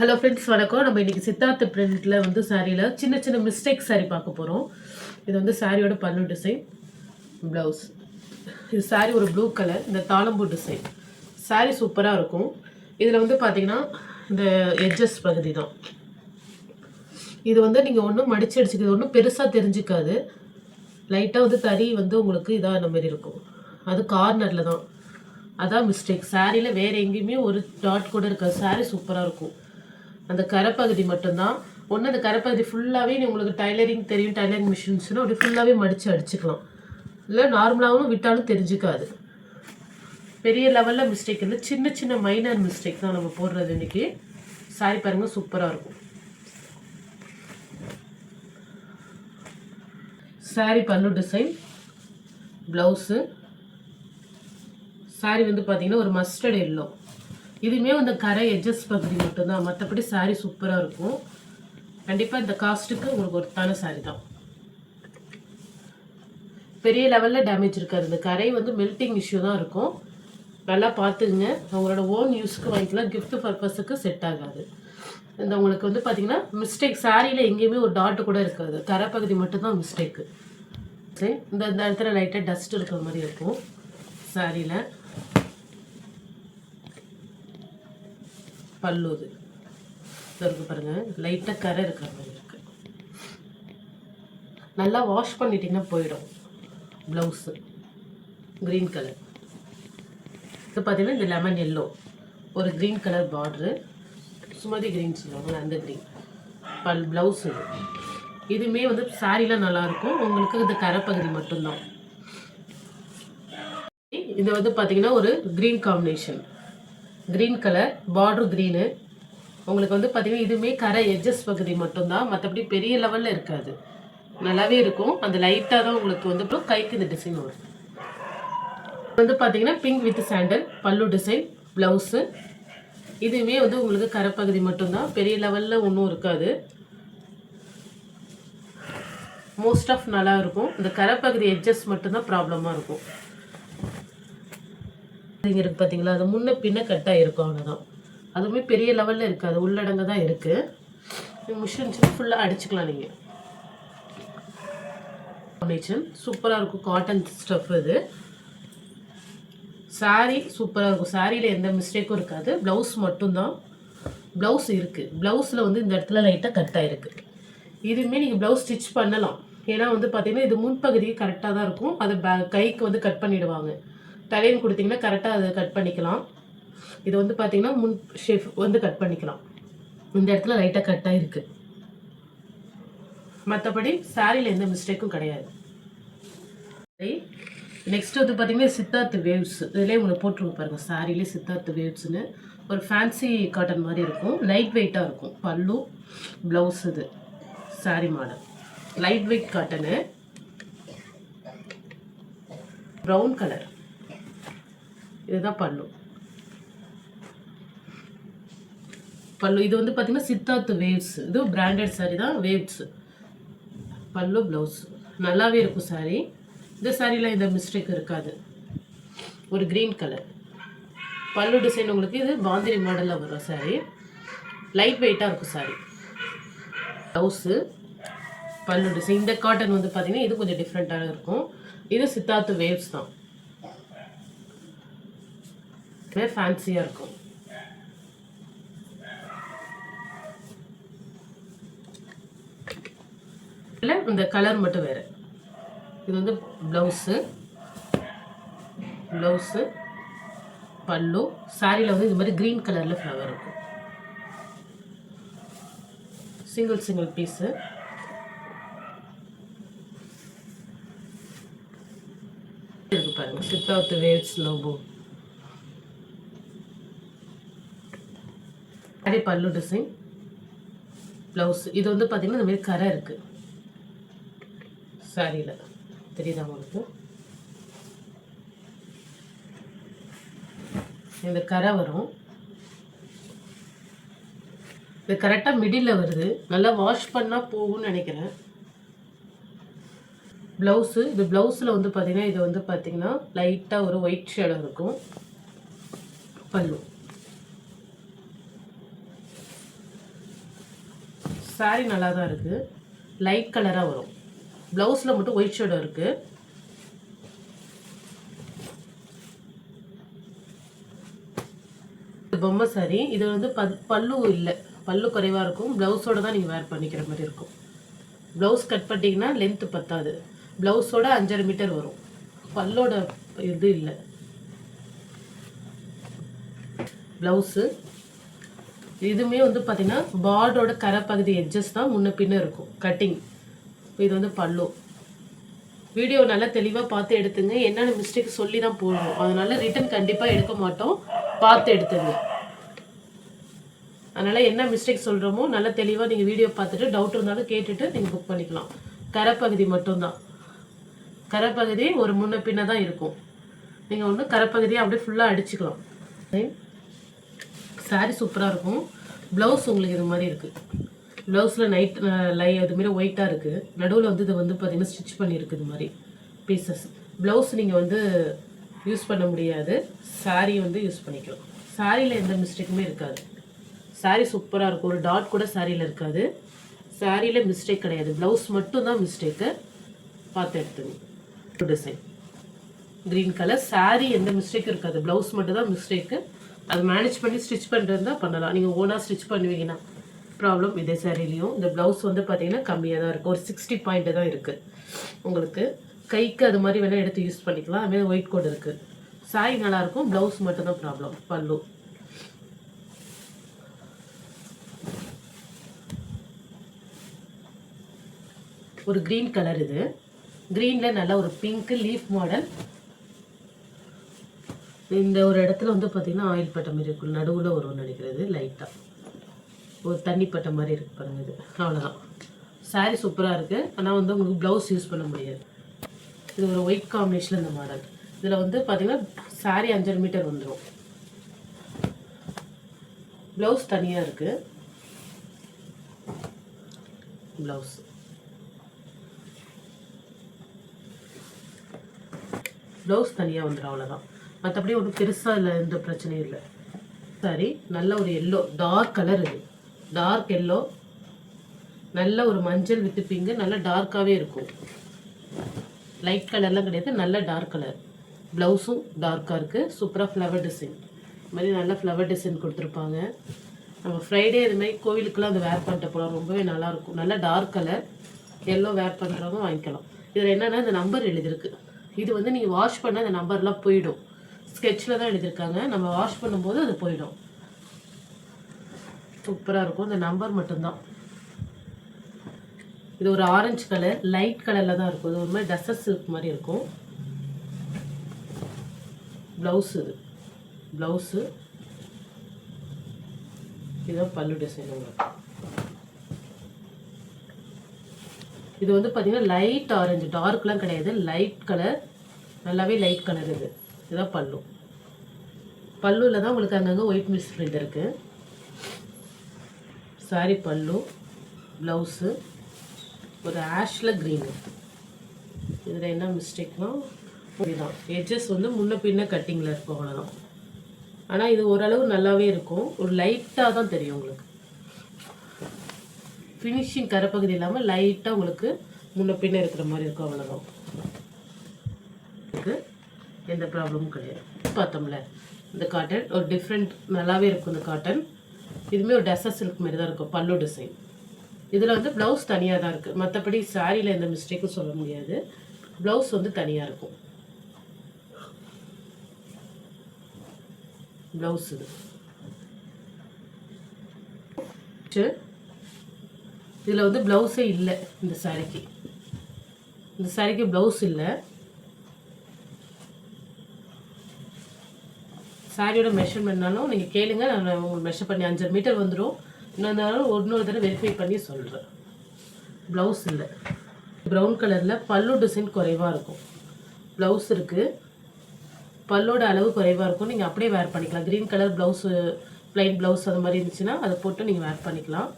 Hello friends, வணக்கம். நம்ம இன்னைக்கு சித்தார்த் பிரிண்ட்ல வந்து சாரியில் சின்ன சின்ன மிஸ்டேக் சாரி பார்க்க போகிறோம். இது வந்து சாரியோட பல்லு டிசைன், ப்ளவுஸ். இது சாரி ஒரு ப்ளூ கலர், இந்த தாளம்பூ டிசைன். சாரி சூப்பராக இருக்கும். இதில் வந்து பார்த்தீங்கன்னா இந்த எட்ஜஸ் பகுதி தான். இது வந்து நீங்கள் ஒன்றும் மடிச்சு அடிச்சுக்கிறது ஒன்றும் பெருசாக தெரிஞ்சுக்காது. லைட்டாக வந்து தறி வந்து உங்களுக்கு இதாக மாதிரி இருக்கும். அது கார்னரில் தான். அதான் மிஸ்டேக். சாரியில் வேறு எங்கேயுமே ஒரு டாட் கூட இருக்காது. சாரி சூப்பராக இருக்கும். அந்த கரைப்பகுதி மட்டும்தான். ஒன்று அந்த கரைப்பகுதி ஃபுல்லாகவே உங்களுக்கு டைலரிங் தெரியும், டைலரிங் மிஷின்ஸ்னால் அப்படி ஃபுல்லாகவே மடித்து அடிச்சுக்கலாம். இல்லை நார்மலாகவும் விட்டாலும் தெரிஞ்சுக்காது. பெரிய லெவலில் மிஸ்டேக் இல்லை, சின்ன சின்ன மைனர் மிஸ்டேக் தான் நம்ம போடுறது இன்றைக்கி. சாரி பாருங்கள், சூப்பராக இருக்கும். சாரி பல்லு டிசைன், ப்ளவுஸு. சாரி வந்து பார்த்திங்கன்னா ஒரு மஸ்டர்ட் எல்லோ. இதுவுமே வந்து கரை எட்ஜஸ் பகுதி மட்டும்தான். மற்றபடி சாரீ சூப்பராக இருக்கும். கண்டிப்பாக இந்த காஸ்ட்டுக்கு உங்களுக்கு ஒருத்தான சாரீ தான். பெரிய லெவலில் டேமேஜ் இருக்காது. இந்த கரை வந்து மெல்ட்டிங் இஷ்யூ தான் இருக்கும். நல்லா பார்த்துக்குங்க. அவங்களோட ஓன் யூஸ்க்கு வாங்கிக்கலாம். கிஃப்ட் பர்பஸுக்கு செட் ஆகாது. இந்த உங்களுக்கு வந்து பார்த்திங்கன்னா மிஸ்டேக் சாரியில் எங்கேயுமே ஒரு டாட்டு கூட இருக்காது. கரை பகுதி மட்டும்தான் மிஸ்டேக்கு. சரி, இந்த இடத்துல லைட்டாக டஸ்ட் இருக்கிற மாதிரி இருக்கும் சாரியில். பல்லுது இருக்கு பாருங்கள், லைட்டாக கரை இருக்கிற மாதிரி இருக்கு. நல்லா வாஷ் பண்ணிட்டீங்கன்னா போயிடும். Blouse green colour. இது பார்த்தீங்கன்னா இந்த லெமன் எல்லோ, ஒரு க்ரீன் கலர் பார்ட்ரு, சுமதி க்ரீன் சொல்லுவாங்க அந்த க்ரீன். ப்ளவுஸு இதுவுமே வந்து சாரிலாம் நல்லாயிருக்கும். உங்களுக்கு இந்த கரைப்பகுதி மட்டும்தான். இது வந்து பார்த்தீங்கன்னா ஒரு green combination, green colour border green. உங்களுக்கு வந்து பார்த்திங்கன்னா இதுவுமே கரை எட்ஜஸ் பகுதி மட்டும்தான். மற்றபடி பெரிய லெவலில் இருக்காது. நல்லாவே இருக்கும். அந்த லைட்டாக தான் உங்களுக்கு வந்து அப்புறம் கைக்கு இந்த டிசைன் வரும். வந்து பார்த்திங்கன்னா பிங்க் வித் சாண்டல் பல்லு டிசைன், ப்ளவுஸு. இதுவுமே வந்து உங்களுக்கு கரைப்பகுதி மட்டும்தான். பெரிய லெவலில் ஒன்றும் இருக்காது. மோஸ்ட் ஆஃப் நல்லா இருக்கும். இந்த கரைப்பகுதி எட்ஜஸ் மட்டும்தான் ப்ராப்ளமாக இருக்கும். இங்கே இருக்குது பார்த்தீங்களா, அது முன்ன பின்ன கட்டாக இருக்கும், அவ்வளோதான். அதுவுமே பெரிய லெவலில் இருக்காது, உள்ளடங்க தான் இருக்குது. மிஷின் ஃபுல்லாக அடிச்சுக்கலாம் நீங்கள். காம்பினேஷன் சூப்பராக இருக்கும். காட்டன் ஸ்டஃப் இது. சாரீ சூப்பராக இருக்கும். சாரியில் எந்த மிஸ்டேக்கும் இருக்காது. ப்ளவுஸ் மட்டும்தான். ப்ளவுஸ் இருக்குது. ப்ளவுஸில் வந்து இந்த இடத்துல லைட்டாக கட்டாக இருக்குது. இதுவுமே நீங்கள் ப்ளவுஸ் ஸ்டிச் பண்ணலாம். ஏன்னா வந்து பார்த்தீங்கன்னா இது முன்பகுதிக்கு கரெக்டாக தான் இருக்கும். அது கைக்கு வந்து கட் பண்ணிவிடுவாங்க. தலையில் கொடுத்தீங்கன்னா கரெக்டாக அதை கட் பண்ணிக்கலாம். இது வந்து பார்த்தீங்கன்னா முன் ஷேப் வந்து கட் பண்ணிக்கலாம். இந்த இடத்துல லைட்டாக கட்டாக இருக்குது. மற்றபடி சாரியில் எந்த மிஸ்டேக்கும் கிடையாது. நெக்ஸ்ட் வந்து பார்த்தீங்கன்னா சித்தார்த் வேவ்ஸ். இதிலே உங்களுக்கு போட்டுருங்க பாருங்கள். சாரிலே சித்தார்த் வேவ்ஸ்னு ஒரு ஃபேன்சி காட்டன் மாதிரி இருக்கும். லைட் வெயிட்டாக இருக்கும். பல்லு ப்ளவுஸ். இது sorry model light weight cotton, brown colour. இதுதான் பல்லு. இது வந்து பார்த்தீங்கன்னா சித்தார்த் வேவ்ஸ். இது பிராண்டட் சாரி தான், வேவ்ஸ். பல்லு ப்ளவுஸ் நல்லாவே இருக்கும் சாரி. இந்த சாரியில் இந்த மிஸ்டேக் இருக்காது. ஒரு க்ரீன் கலர் பல்லு டிசைன். உங்களுக்கு இது பாந்திரி மாடலில் வரும் சாரி. லைட் வெயிட்டாக இருக்கும் சாரி. ப்ளவுஸு பல்லு டிசைன். இந்த காட்டன் வந்து பார்த்தீங்கன்னா இது கொஞ்சம் டிஃப்ரெண்ட்டாக இருக்கும். இது சித்தார்த் வேவ்ஸ் தான். ஃபேன்சியாக இருக்கும். இல்லை இந்த கலர் மட்டும் வேறு. இது வந்து ப்ளவுஸு பல்லு. சாரியில் வந்து இது மாதிரி க்ரீன் கலரில் ஃப்ளவர் இருக்கும். Single piece. இருக்கு பாருங்கள், சித்தார்த் வேவ்ஸ் லோகோ. அதே பல்லு டிசைன், ப்ளவுஸ். இது வந்து பார்த்தீங்கன்னா இந்த மாதிரி கரை இருக்குது சாரியில். தெரியுதா உங்களுக்கு? இந்த கரை வரும். இது கரெக்டாக மிடில் வருது. நல்லா வாஷ் பண்ணால் போகும்னு நினைக்கிறேன். ப்ளவுஸு. இது ப்ளவுஸில் வந்து பார்த்தீங்கன்னா இது வந்து பார்த்தீங்கன்னா லைட்டாக ஒரு ஒயிட் ஷேடாக இருக்கும். பல்லு சாரீ நல்லா தான் இருக்குது, லைட் கலராக வரும். ப்ளவுஸில் மட்டும் ஒயிட் ஷேடோ இருக்குது. பொம்மை சாரி. இது வந்து பல்லு இல்லை, பல்லு குறைவாக இருக்கும். ப்ளவுஸோட தான் நீங்கள் வேர் பண்ணிக்கிற மாதிரி இருக்கும். ப்ளவுஸ் கட் பண்ணிட்டீங்கன்னா லென்த்து பத்தாது. ப்ளவுஸோட 5.5 மீட்டர் வரும். பல்லோட இது இல்லை. ப்ளவுஸு இதுவுமே வந்து பார்த்திங்கன்னா பார்டரோட கரை பகுதி எட்ஜஸ் தான் முன்ன பின்ன இருக்கும் கட்டிங். இது வந்து பல்லு. வீடியோ நல்லா தெளிவாக பார்த்து எடுத்துங்க. என்னென்ன மிஸ்டேக் சொல்லி தான் போடணும், அதனால் ரிட்டன் கண்டிப்பாக எடுக்க மாட்டோம். பார்த்து எடுத்துங்க. அதனால் என்ன மிஸ்டேக் சொல்கிறோமோ நல்லா தெளிவாக நீங்கள் வீடியோ பார்த்துட்டு டவுட் இருந்தாலும் கேட்டுட்டு நீங்கள் புக் பண்ணிக்கலாம். கரைப்பகுதி மட்டும்தான், கரைப்பகுதி ஒரு முன்ன பின்ன தான் இருக்கும். நீங்கள் ஒன்று கரைப்பகுதியை அப்படியே ஃபுல்லாக அடிச்சுக்கலாம். சாரீ சூப்பராக இருக்கும். ப்ளவுஸ் உங்களுக்கு இது மாதிரி இருக்குது. ப்ளவுஸில் அதுமாரி ஒயிட்டாக இருக்குது. நடுவில் வந்து இது வந்து பார்த்திங்கன்னா ஸ்டிச் பண்ணியிருக்கு இது மாதிரி பீசஸ். ப்ளவுஸ் நீங்கள் வந்து யூஸ் பண்ண முடியாது, சாரீ வந்து யூஸ் பண்ணிக்கலாம். சாரியில் எந்த மிஸ்டேக்குமே இருக்காது. சாரீ சூப்பராக இருக்கும். ஒரு டாட் கூட சாரியில் இருக்காது. சாரியில் மிஸ்டேக் கிடையாது, ப்ளவுஸ் மட்டும்தான் மிஸ்டேக்கு. பார்த்து எடுத்துங்க. Design green colour. சாரீ எந்த மிஸ்டேக்கும் இருக்காது, ப்ளவுஸ் மட்டும் தான் மிஸ்டேக்கு. அது மேனேஜ் பண்ணி ஸ்டிச் பண்ணுறது தான் பண்ணலாம். நீங்கள் ஓனாக ஸ்டிச் பண்ணுவீங்கன்னா ப்ராப்ளம். இதே சாரிலையும் இந்த ப்ளவுஸ் வந்து பார்த்தீங்கன்னா கம்மியாக தான் இருக்குது. ஒரு 60 பாயிண்ட் தான் இருக்குது. உங்களுக்கு கைக்கு அது மாதிரி வேணால் எடுத்து யூஸ் பண்ணிக்கலாம். அதுமாதிரி ஒயிட் கோட் இருக்குது. சாரி நல்லாயிருக்கும், ப்ளவுஸ் மட்டும்தான் ப்ராப்ளம். பல்லு ஒரு க்ரீன் கலர். இது க்ரீனில் நல்லா ஒரு பிங்க் லீஃப் மாடல். இந்த ஒரு இடத்துல வந்து பார்த்திங்கன்னா ஆயில் பட்ட மாதிரி இருக்கும். நடுவில் ஒரு நினைக்கிறது லைட்டாக ஒரு தண்ணி பட்ட மாதிரி இருக்குது பாருங்கள். இது அவ்வளோதான். சாரீ சூப்பராக இருக்குது. ஆனால் வந்து உங்களுக்கு ப்ளவுஸ் யூஸ் பண்ண முடியாது. இது ஒரு ஒயிட் காம்பினேஷன் இந்த மாடல். இதில் வந்து பார்த்திங்கன்னா சாரீ 5.5 மீட்டர் வந்துடும். ப்ளவுஸ் தனியாக இருக்குது. ப்ளவுஸ் தனியாக வந்துடும், அவ்வளோதான். மற்றபடி ஒன்றும் பெருசாக இல்லை, எந்த பிரச்சனையும் இல்லை. சாரி நல்ல ஒரு எல்லோ டார்க் கலர். இது டார்க் எல்லோ, நல்ல ஒரு மஞ்சள் வித்து பிங்கு, நல்ல டார்க்காகவே இருக்கும். லைட் கலர்லாம் கிடையாது, நல்ல டார்க் கலர். ப்ளவுஸும் டார்க்காக இருக்குது. சூப்பராக ஃப்ளவர் டிசைன். இது மாதிரி நல்ல ஃப்ளவர் டிசைன் கொடுத்துருப்பாங்க. நம்ம ஃப்ரைடே இதுமாதிரி கோவிலுக்கெல்லாம் அது வேர் பண்ணிட்டு போகலாம், ரொம்பவே நல்லாயிருக்கும். நல்ல டார்க் கலர் எல்லோ வேர் பண்ணுறவங்க வாங்கிக்கலாம். இதில் என்னென்னா இந்த நம்பர் எழுதியிருக்கு. இது வந்து நீங்கள் வாஷ் பண்ணால் இந்த நம்பர்லாம் போயிடும். ஸ்கெட்சில் தான் எழுதியிருக்காங்க, நம்ம வாஷ் பண்ணும்போது அது போயிடும். சூப்பராக இருக்கும். இந்த நம்பர் மட்டும்தான். இது ஒரு ஆரஞ்சு கலர், லைட் கலரில் தான் இருக்கும். இது ஒரு மாதிரி டஸ்ஸர் சில்க் மாதிரி இருக்கும். ப்ளவுஸு இது ப்ளவுஸு இதுதான் பல்லு டிசைன். உங்களுக்கு இது வந்து பார்த்தீங்கன்னா லைட் ஆரஞ்சு, டார்க்லாம் கிடையாது, லைட் கலர், நல்லாவே லைட் கலர். இதுதான் பல்லு. பல்லுவில் தான் உங்களுக்கு அங்கங்கே ஒயிட் மிஸ் பிரிண்ட் இருக்குது. சாரி பல்லு. ப்ளவுஸு ஒரு ஆஷில் க்ரீனு. இதில் என்ன மிஸ்டேக்னால் இதுதான் எட்ஜஸ் வந்து முன்ன பின்ன கட்டிங்கில் இருக்கும், அவ்வளோதான். ஆனால் இது ஓரளவு நல்லாவே இருக்கும். ஒரு லைட்டாக தான் தெரியும் உங்களுக்கு. ஃபினிஷிங் கரைப்பகுதி இல்லாமல் லைட்டாக உங்களுக்கு முன்ன பின்ன இருக்கிற மாதிரி இருக்கும், அவ்வளோதான். எந்த ப்ராப்ளமும் கிடையாது. பார்த்தோம்ல இந்த காட்டன் ஒரு டிஃப்ரெண்ட் நல்லாவே இருக்கும். இந்த காட்டன் இதுவுமே ஒரு டஸ்ஸர் சில்க் மாதிரி தான் இருக்கும். பல்லு டிசைன். இதில் வந்து ப்ளவுஸ் தனியாக தான் இருக்குது. மற்றபடி சாரியில் எந்த மிஸ்டேக்கும் சொல்ல முடியாது. ப்ளவுஸ் வந்து தனியாக இருக்கும். ப்ளவுஸ் இது இதில் வந்து ப்ளவுஸே இல்லை. இந்த சாரிக்கு ப்ளவுஸ் இல்லை. சாரியோட மெஷர்மெண்ட்னாலும் நீங்கள் கேளுங்க, நான் உங்களுக்கு மெஷர் பண்ணி 5.5 மீட்டர் வந்துடும். இன்னொரு தடவை வெரிஃபை பண்ணி சொல்கிறேன். ப்ளவுஸ் இல்லை. ப்ரௌன் கலரில் பல்லு டிசைன் குறைவாக இருக்கும். ப்ளவுஸ் இருக்குது, பல்லோட அளவு குறைவாக இருக்கும். நீங்கள் அப்படியே வேர் பண்ணிக்கலாம். Green colour blouse, plain blouse அது மாதிரி இருந்துச்சுன்னா அதை போட்டு நீங்கள் வேர் பண்ணிக்கலாம்.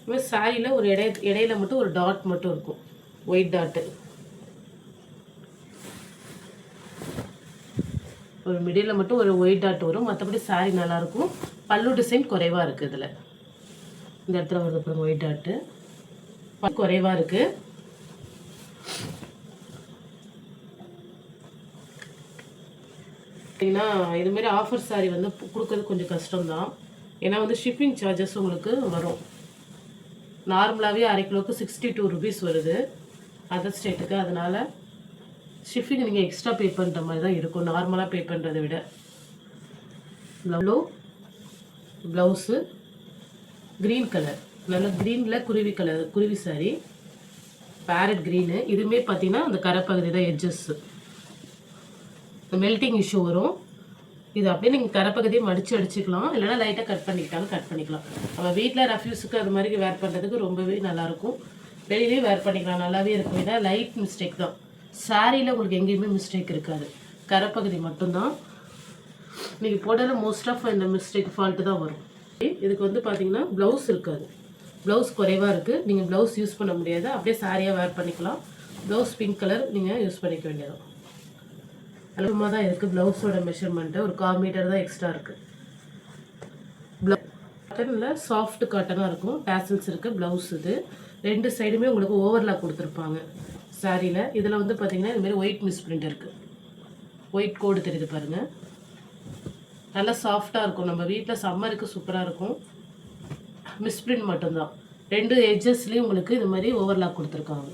இதுமாதிரி சாரியில் ஒரு இடையில மட்டும் ஒரு டாட் மட்டும் இருக்கும், ஒயிட் டாட்டு. ஒரு மிடில் மட்டும் ஒரு ஒயிட் டாட் வரும். மற்றபடி சாரி நல்லாயிருக்கும். பல்லு டிசைன் குறைவாக இருக்குது. இதில் இந்த இடத்துல வருது அப்புறம் ஒயிட் டாட்டு குறைவாக இருக்குது. பார்த்தீங்கன்னா இதுமாரி ஆஃபர் சாரீ வந்து கொடுக்கறது கொஞ்சம் கஷ்டம்தான். ஏன்னா வந்து ஷிப்பிங் சார்ஜஸ் உங்களுக்கு வரும். நார்மலாகவே அரை கிலோவுக்கு 62 ருபீஸ் வருது அதர் ஸ்டேட்டுக்கு. அதனால் ஷிப்பிங் நீங்கள் எக்ஸ்ட்ரா பே பண்ணுற மாதிரி தான் இருக்கும் நார்மலாக பே பண்ணுறதை விட. ப்ளவுஸு க்ரீன் கலர், நல்ல க்ரீனில் குருவி சாரி, பேரட் க்ரீனு. இதுவுமே பார்த்தீங்கன்னா அந்த கரைப்பகுதி தான் எட்ஜஸ்ஸு, மெல்ட்டிங் இஷ்யூ வரும். இது அப்படியே நீங்கள் கரைப்பகுதியை மடித்து அடிச்சுக்கலாம், இல்லைனா லைட்டாக கட் பண்ணிக்கலாம். நம்ம வீட்டில் ரஃப்யூஸுக்கு அது மாதிரி வேர் பண்ணுறதுக்கு ரொம்பவே நல்லாயிருக்கும். வெளியிலேயே வேர் பண்ணிக்கலாம், நல்லாவே இருக்கும். இதான் லைட் மிஸ்டேக் தான். சாரியில் உங்களுக்கு எங்கேயுமே மிஸ்டேக் இருக்காது, கரைப்பகுதி மட்டும்தான் நீங்கள் போட்டால மோஸ்ட் ஆஃப் இந்த மிஸ்டேக் ஃபால்ட்டு தான் வரும். இதுக்கு வந்து பார்த்தீங்கன்னா ப்ளவுஸ் இருக்காது, ப்ளவுஸ் குறைவாக இருக்குது. நீங்கள் ப்ளவுஸ் யூஸ் பண்ண முடியாது, அப்படியே சாரியாக வேர் பண்ணிக்கலாம். ப்ளவுஸ் பிங்க் கலர் நீங்கள் யூஸ் பண்ணிக்க வேண்டியதான். அளவுமாக தான் இருக்குது. ப்ளவுஸோட மெஷர்மெண்ட்டு ஒரு 1/4 மீட்டர் தான் எக்ஸ்ட்ரா இருக்குது. காட்டனில் சாஃப்ட் காட்டனாக இருக்கும், டேசல்ஸ் இருக்குது. ப்ளவுஸ் இது 2 சைடுமே உங்களுக்கு ஓவர்லாக் கொடுத்துருப்பாங்க சாரியில். இதில் வந்து பார்த்தீங்கன்னா இதுமாரி ஒயிட் மிஸ் பிரிண்ட் இருக்குது, ஒயிட் கோடு தெரியுது பாருங்கள். நல்லா சாஃப்டாக இருக்கும், நம்ம வீட்டில் சம்மருக்கு சூப்பராக இருக்கும். மிஸ் பிரிண்ட் மட்டும்தான், 2 எட்ஜஸ்லேயும் உங்களுக்கு இது மாதிரி ஓவர்லாக் கொடுத்துருக்காங்க.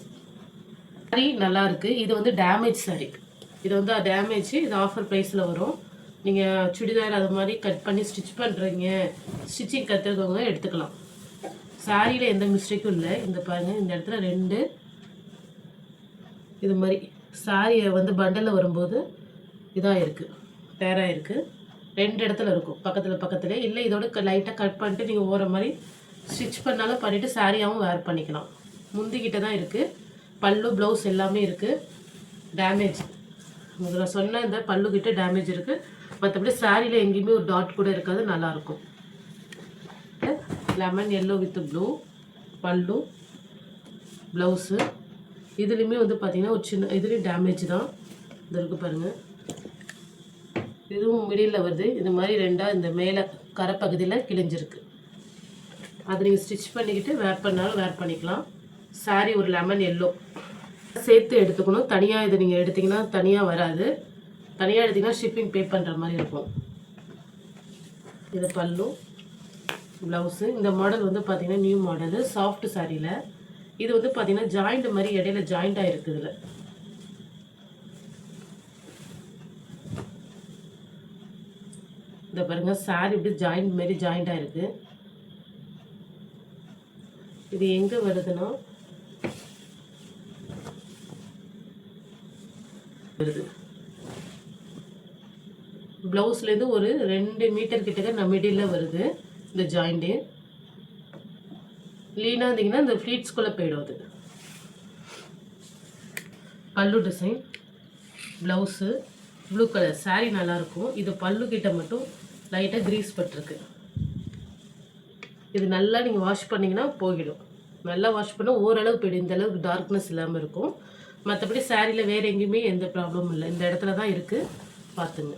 சாரி நல்லா இருக்குது. இது வந்து டேமேஜ் சாரி, இது வந்து டேமேஜ். இது ஆஃபர் ப்ரைஸில் வரும். நீங்கள் சுடிதார் அது மாதிரி கட் பண்ணி ஸ்டிச் பண்ணுறீங்க, ஸ்டிச்சிங் கற்றுக்கவங்க எடுத்துக்கலாம். சாரியில் எந்த மிஸ்டேக்கும் இல்லை. இந்த பாருங்கள், இந்த இடத்துல 2 இது மாதிரி சாரியை வந்து பண்டலில் வரும்போது இதாக இருக்குது, டேராக இருக்குது. 2 இடத்துல இருக்கும் பக்கத்துலேயே. இல்லை இதோட லைட்டாக கட் பண்ணிட்டு நீங்கள் ஓர மாதிரி ஸ்டிச் பண்ணாலும் பண்ணிவிட்டு சாரியாகவும் வேர் பண்ணிக்கலாம். முந்திக்கிட்ட தான் இருக்குது, பல்லு ப்ளவுஸ் எல்லாமே இருக்குது. டேமேஜ் முதல்ல சொன்ன இந்த பல்லுக்கிட்ட டேமேஜ் இருக்குது, மற்றபடி சாரியில் எங்கேயுமே ஒரு டாட் கூட இருக்காது, நல்லாயிருக்கும். லெமன் எல்லோ வித் ப்ளூ பல்லு, ப்ளவுஸு. இதுலேயுமே வந்து பார்த்திங்கன்னா ஒரு சின்ன இதுலேயும் டேமேஜ் தான். இது இருக்குது பாருங்கள், இதுவும் மிடில் வருது. இது மாதிரி 2 இந்த மேலே கரைப்பகுதியில் கிழிஞ்சிருக்கு. அது நீங்கள் ஸ்டிச் பண்ணிக்கிட்டு வேர் பண்ணாலும் வேர் பண்ணிக்கலாம். சாரி ஒரு லெமன் எல்லோ சேர்த்து எடுத்துக்கணும். தனியாக இது நீங்கள் எடுத்திங்கன்னா தனியாக வராது, தனியாக எடுத்திங்கன்னா ஷிப்பிங் பே பண்ணுற மாதிரி இருக்கும். இது பல்லு, ப்ளவுஸு. இந்த மாடல் வந்து பார்த்திங்கன்னா நியூ மாடலு, சாஃப்ட் சாரியில். இது வந்து பார்த்திங்கன்னா ஜாயிண்ட் மாதிரி இடையில ஜாயிண்டாக இருக்குது. இதில் இந்த பாருங்கள், சாரி இப்படி ஜாயிண்ட் மாரி ஜாயிண்டாக இருக்குது. இது எங்கே வருதுன்னா வருது ப்ளவுஸ்லேருந்து ஒரு 2 மீட்டர் கிட்டக்க நம்ம மிடில் வருது இந்த ஜாயிண்ட்டு. லீனாக இருந்தீங்கன்னா இந்த ஃப்ளீட்ஸ்குள்ளே போயிடும். அது பல்லு design, blouse blue colour. Sari நல்லாயிருக்கும். இது பல்லு கிட்ட மட்டும் லைட்டாக க்ரீஸ் பட்டிருக்கு. இது நல்லா நீங்கள் வாஷ் பண்ணிங்கன்னா போயிடும். நல்லா வாஷ் பண்ணால் ஓரளவு போயிடும், இந்த அளவுக்கு டார்க்னஸ் இல்லாமல் இருக்கும். மற்றபடி சாரியில் வேறு எங்கேயுமே எந்த ப்ராப்ளமும் இல்லை, இந்த இடத்துல தான் இருக்குது, பார்த்துங்க.